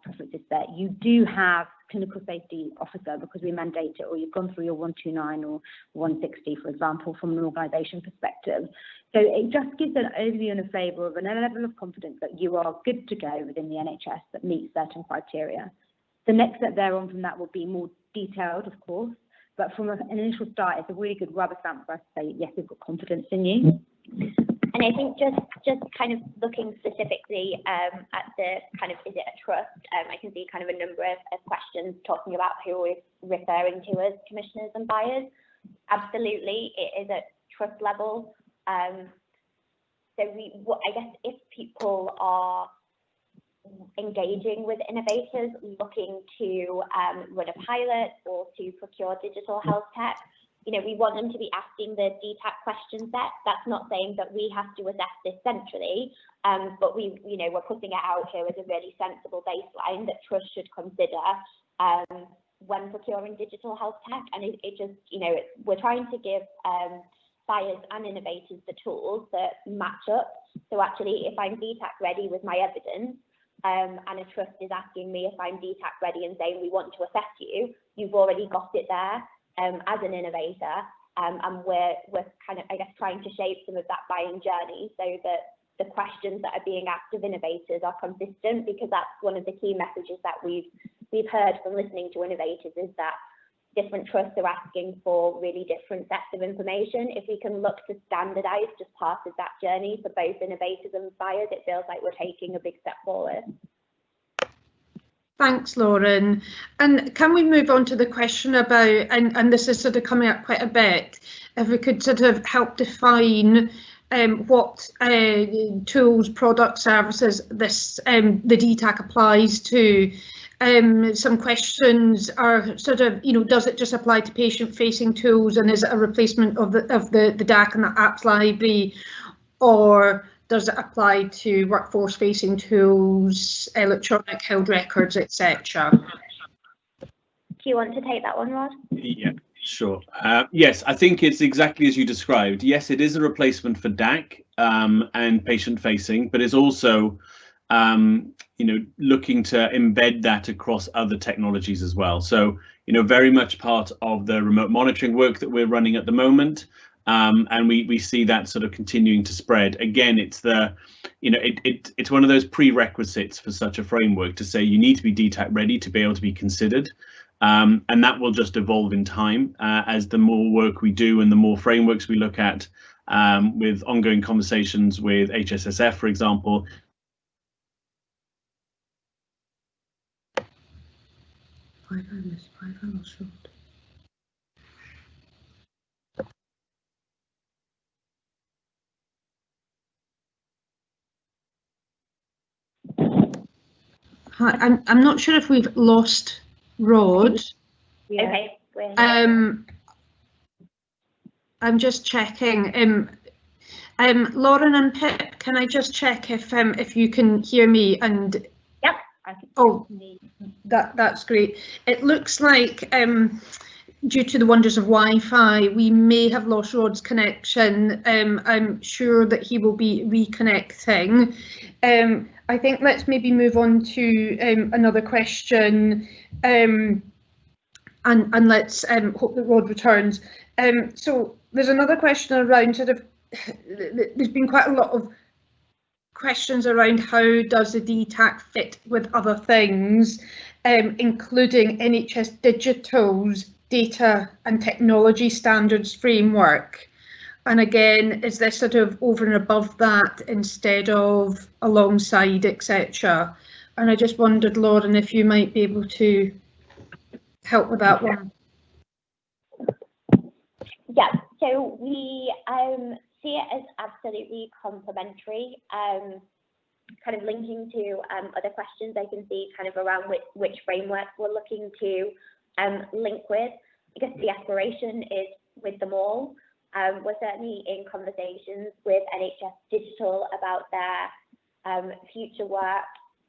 preferences set. You do have clinical safety officer because we mandate it, or you've gone through your 129 or 160, for example, from an organisation perspective. So it just gives an overview and a flavour of a level of confidence that you are good to go within the NHS that meets certain criteria. The next step thereon from that will be more detailed, of course, but from an initial start, it's a really good rubber stamp for us to say, yes, we've got confidence in you. And I think just kind of looking specifically at the kind of, is it a trust? I can see kind of a number of questions talking about who we're referring to as commissioners and buyers. Absolutely, it is at trust level. So I guess if people are engaging with innovators, looking to run a pilot or to procure digital health tech, we want them to be asking the DTAC question set. That's not saying that we have to assess this centrally, but we're putting it out here as a really sensible baseline that trust should consider when procuring digital health tech. And it just, we're trying to give buyers and innovators the tools that match up. So actually, if I'm DTAC ready with my evidence, and a trust is asking me if I'm DTAC ready and saying we want to assess you, you've already got it there as an innovator, and we're kind of, I guess, trying to shape some of that buying journey so that the questions that are being asked of innovators are consistent, because that's one of the key messages that we've heard from listening to innovators, is that different trusts are asking for really different sets of information. If we can look to standardise just part of that journey for both innovators and buyers, it feels like we're taking a big step forward. Thanks, Lauren. And can we move on to the question about, and this is sort of coming up quite a bit, if we could sort of help define what tools, products, services this the DTAC applies to. Some questions are sort of, does it just apply to patient-facing tools, and is it a replacement of the DAC and the apps library, or does it apply to workforce-facing tools, electronic health records, etc.? Do you want to take that one, Rod? Yeah, sure. Yes, I think it's exactly as you described. Yes, it is a replacement for DAC and patient-facing, but it's also looking to embed that across other technologies as well. So, very much part of the remote monitoring work that we're running at the moment. And we see that sort of continuing to spread. Again, it's it's one of those prerequisites for such a framework to say you need to be DTAC ready to be able to be considered. And that will just evolve in time as the more work we do and the more frameworks we look at, with ongoing conversations with HSSF, for example. Hi, I'm not sure if we've lost Rod. Yeah. Okay. I'm just checking. Lauren and Pip, can I just check if you can hear me? And yep. Oh, that's great. It looks like due to the wonders of Wi-Fi, we may have lost Rod's connection. I'm sure that he will be reconnecting. I think let's maybe move on to another question, and let's hope that Rod returns. So there's another question around sort of, there's been quite a lot of questions around how does the DTAC fit with other things, including NHS Digital's data and technology standards framework. And again, is this sort of over and above that instead of alongside, etc.? And I just wondered, Lauren, if you might be able to help with that one. Yeah, so we see it as absolutely complementary. Kind of linking to other questions I can see kind of around which framework we're looking to link with. I guess the aspiration is with them all. We're certainly in conversations with NHS Digital about their future work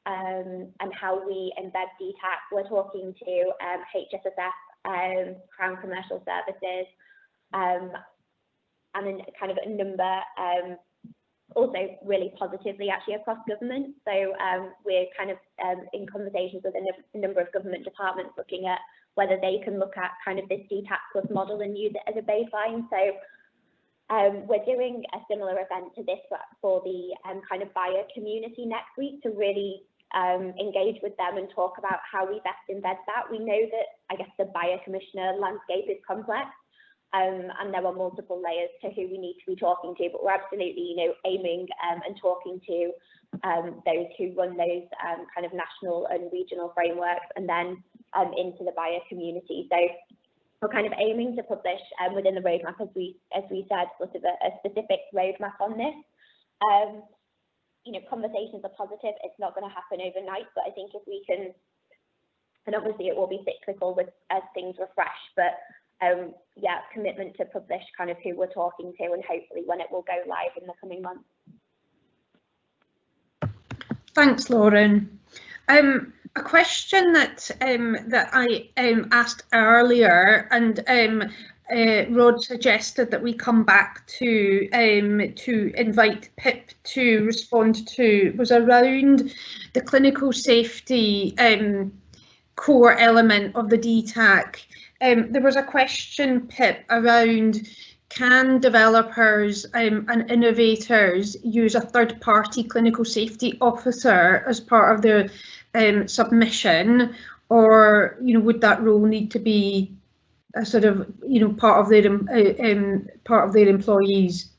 and how we embed DTAC. We're talking to HSSF, Crown Commercial Services, and then kind of a number, also really positively actually across government. So we're kind of in conversations with a number of government departments looking at whether they can look at kind of this DTAC plus model and use it as a baseline. So we're doing a similar event to this for the kind of buyer community next week to really engage with them and talk about how we best embed that. We know that, I guess, the buyer commissioner landscape is complex, and there are multiple layers to who we need to be talking to, but we're absolutely, aiming and talking to those who run those kind of national and regional frameworks, and then into the buyer community. So we're kind of aiming to publish within the roadmap, as we said, sort of a specific roadmap on this. Conversations are positive. It's not going to happen overnight, but I think if we can, and obviously it will be cyclical as things refresh, but yeah, commitment to publish kind of who we're talking to and hopefully when it will go live in the coming months. Thanks, Lauren. A question that I asked earlier, and Rod suggested that we come back to invite Pip to respond to, was around the clinical safety core element of the DTAC. There was a question, Pip, around can developers and innovators use a third-party clinical safety officer as part of their submission, or would that role need to be a sort of part of their employees?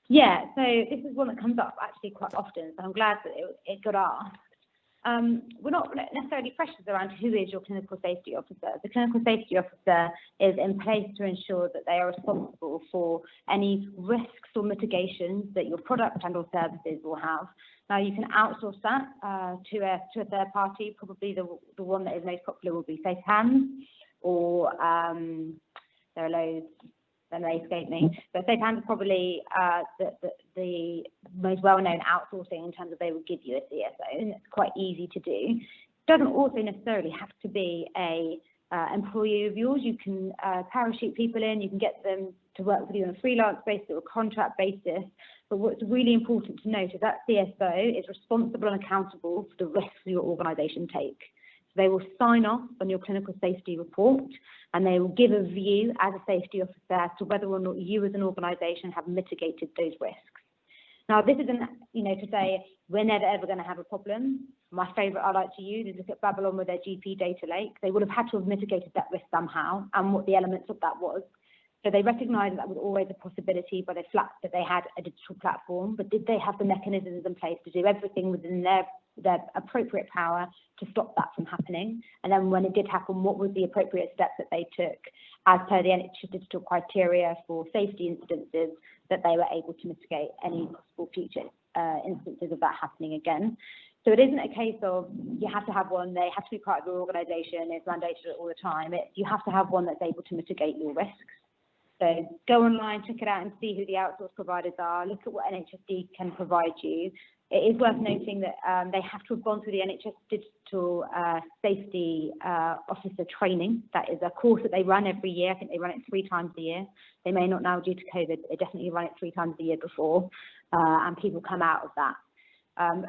Yeah, so this is one that comes up actually quite often, so I'm glad that it got asked. We're not necessarily precious around who is your clinical safety officer. The clinical safety officer is in place to ensure that they are responsible for any risks or mitigations that your product and or services will have. Now you can outsource that to a third party. Probably the one that is most popular will be Safe Hands, or there are loads. That may escape me, but Safe Hands is probably the most well-known outsourcing in terms of they will give you a CSO, and it's quite easy to do. It doesn't also necessarily have to be a employee of yours. You can parachute people in, you can get them to work with you on a freelance basis or a contract basis. But what's really important to note is that CSO is responsible and accountable for the risks your organisation takes. So they will sign off on your clinical safety report, and they will give a view as a safety officer as to whether or not you as an organisation have mitigated those risks. Now, this isn't, to say we're never ever going to have a problem. My favourite I like to use is look at Babylon with their GP data lake. They would have had to have mitigated that risk somehow, and what the elements of that was. So they recognised that was always a possibility, but that they had a digital platform. But did they have the mechanisms in place to do everything within their appropriate power to stop that from happening? And then when it did happen, what was the appropriate steps that they took as per the NHS digital criteria for safety incidences, that they were able to mitigate any possible future instances of that happening again? So it isn't a case of you have to have one, they have to be part of your organisation, it's mandated all the time. You have to have one that's able to mitigate your risks. So go online, check it out and see who the outsource providers are, look at what NHSD can provide you. It is worth noting that they have to have gone through the NHS Digital Safety Officer training. That is a course that they run every year. I think they run it 3 times a year. They may not now due to COVID, but they definitely run it 3 times a year before, and people come out of that.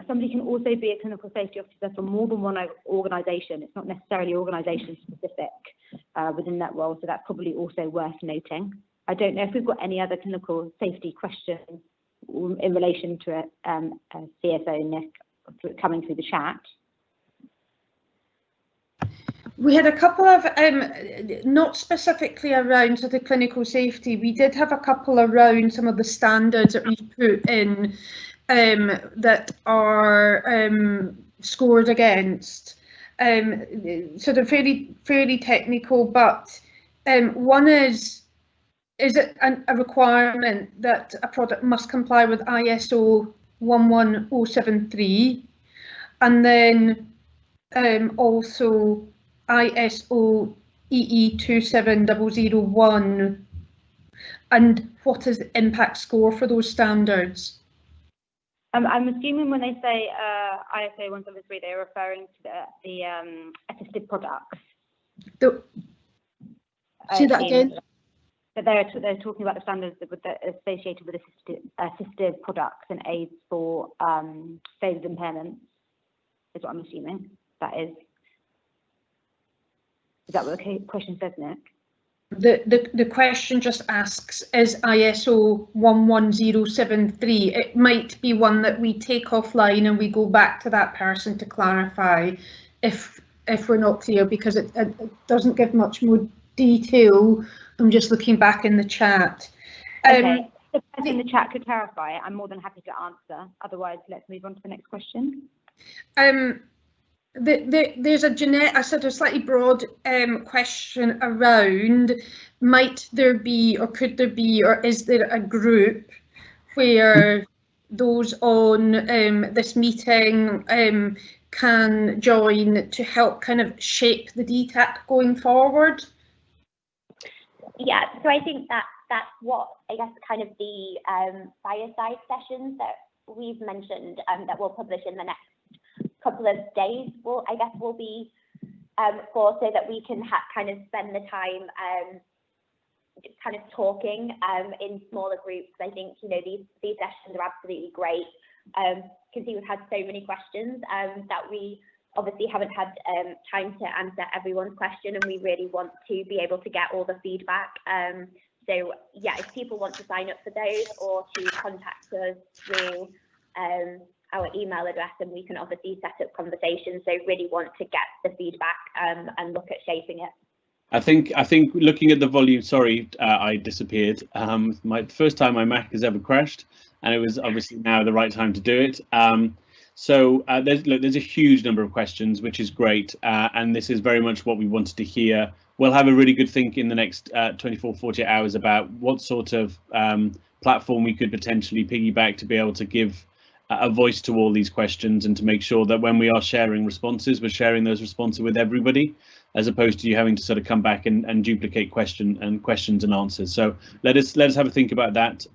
Somebody can also be a clinical safety officer for more than one organisation. It's not necessarily organisation specific within that role, so that's probably also worth noting. I don't know if we've got any other clinical safety questions in relation to a CSO, Nick, coming through the chat. We had a couple of, not specifically around sort of clinical safety, we did have a couple around some of the standards that we've put in that are scored against. Sort of fairly technical, but one is it a requirement that a product must comply with ISO 11073, and then also ISO EE 27001, and what is the impact score for those standards? I'm assuming when they say ISO 173, they're referring to the assisted products. Say that again. But they're talking about the standards that associated with assisted products and aids for phase impairments, is what I'm assuming that is. Is that what the question says, Nick? The question just asks, is ISO 11073? It might be one that we take offline and we go back to that person to clarify if we're not clear, because it doesn't give much more detail. I'm just looking back in the chat. Okay, if the person in the chat could clarify, I'm more than happy to answer. Otherwise, let's move on to the next question. There's a sort of slightly broad question around, might there be, or could there be, or is there a group where those on this meeting can join to help kind of shape the DTAC going forward? Yeah, so I think that's what, I guess, kind of the fireside sessions that we've mentioned that we'll publish in the next couple of days will be for, so that we can kind of spend the time kind of talking in smaller groups. I think, you know, these sessions are absolutely great because we've had so many questions that we obviously haven't had time to answer everyone's question, and we really want to be able to get all the feedback. So yeah, if people want to sign up for those or to contact us through our email address, and we can obviously set up conversations. So really want to get the feedback and look at shaping it. I think looking at the volume, sorry, I disappeared. My first time my Mac has ever crashed, and it was obviously now the right time to do it. So there's a huge number of questions, which is great, and this is very much what we wanted to hear. We'll have a really good think in the next 24-48 hours about what sort of platform we could potentially piggyback to be able to give a voice to all these questions, and to make sure that when we are sharing responses, we're sharing those responses with everybody, as opposed to you having to sort of come back and duplicate questions and answers. So let us have a think about that,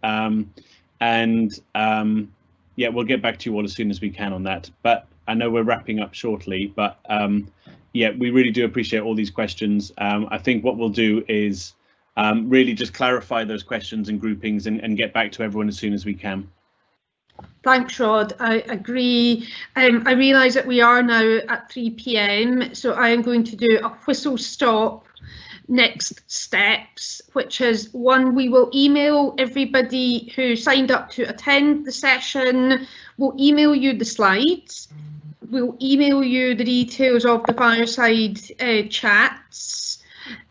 yeah, we'll get back to you all as soon as we can on that. But I know we're wrapping up shortly, but yeah, we really do appreciate all these questions. I think what we'll do is really just clarify those questions and groupings and get back to everyone as soon as we can. Thanks, Rod. I agree. I realise that we are now at 3 p.m, so I am going to do a whistle stop next steps, which is one, we will email everybody who signed up to attend the session. We'll email you the slides. We'll email you the details of the fireside chats.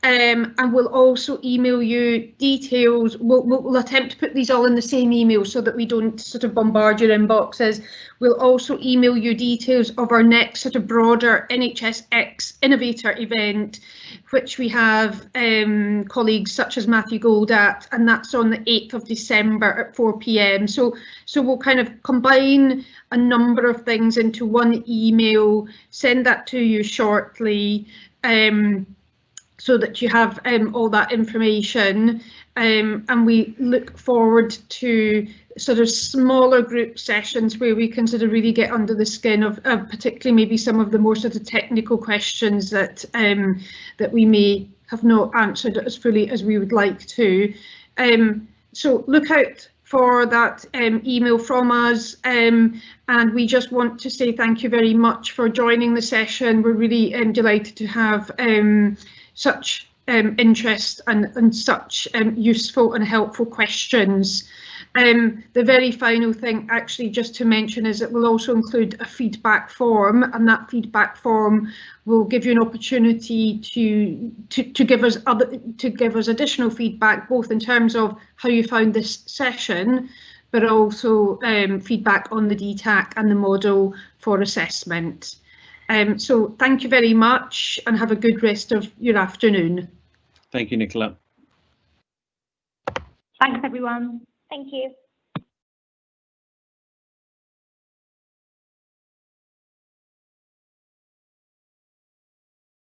And we'll also email you details. We'll attempt to put these all in the same email so that we don't sort of bombard your inboxes. We'll also email you details of our next sort of broader NHSX innovator event, which we have colleagues such as Matthew Gold at, and that's on the 8th of December at 4 p.m. So we'll kind of combine a number of things into one email, send that to you shortly, so that you have all that information, and we look forward to sort of smaller group sessions where we can sort of really get under the skin of particularly maybe some of the more sort of technical questions that that we may have not answered as fully as we would like to. So look out for that email from us, and we just want to say thank you very much for joining the session. We're really delighted to have such interest and such useful and helpful questions. The very final thing actually just to mention is it will also include a feedback form, and that feedback form will give you an opportunity to give us additional feedback, both in terms of how you found this session, but also feedback on the DTAC and the model for assessment. So thank you very much and have a good rest of your afternoon. Thank you, Nicola. Thanks, everyone. Thank you.